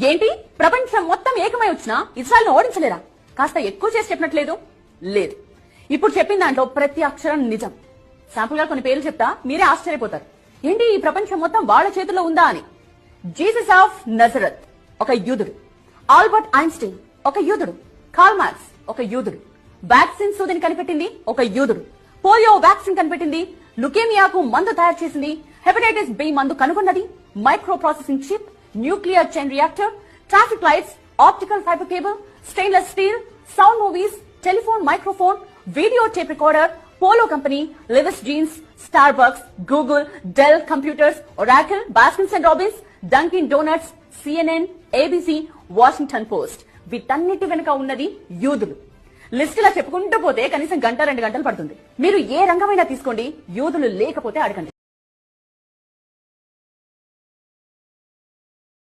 ఏంటి ప్రపంచం మొత్తం ఏకమై వచ్చినా ఇజ్రాయెల్ ను ఓడించలేరా? కాస్త ఎక్కువ చేసి చెప్పినట్లేదు. లేదు, ఇప్పుడు చెప్పిన దాంట్లో ప్రతి అక్షరం నిజం. శాంపుల్ గా కొన్ని పేర్లు చెప్తా, మీరే ఆశ్చర్యపోతారు. ఏంటి ఈ ప్రపంచం మొత్తం వాళ్ళ చేతుల్లో ఉందా అని. జీసస్ ఆఫ్ నజరత్ ఒక యూదుడు, ఆల్బర్ట్ ఐన్స్టీన్ ఒక యూదుడు, కార్ల్ మార్క్స్ ఒక యూదుడు, వ్యాక్సిన్ సూదిని కనిపెట్టింది ఒక యూదుడు, పోలియో వ్యాక్సిన్ కనిపెట్టింది, లుకేమియాకు మందు తయారు చేసింది, హెపటైటిస్ బి మందు కనుగొన్నది, micro processing chip, nuclear chain reactor, traffic lights, optical fibre cable, stainless steel, sound movies, telephone microphone, video tape recorder, Polo company, Levi's jeans, Starbucks, Google, Dell computers, Oracle, Baskins and Robbins, Dunkin Donuts, CNN, ABC, Washington Post. వీటన్నిటి వెనుక ఉన్నది యూదులు. List లా చెప్పుకుంటూ పోతే కనీసం 1-2 గంటలు పడుతుంది. మీరు ఏ రంగమైనా తీసుకోండి, యూదులు లేకపోతే అడగండి.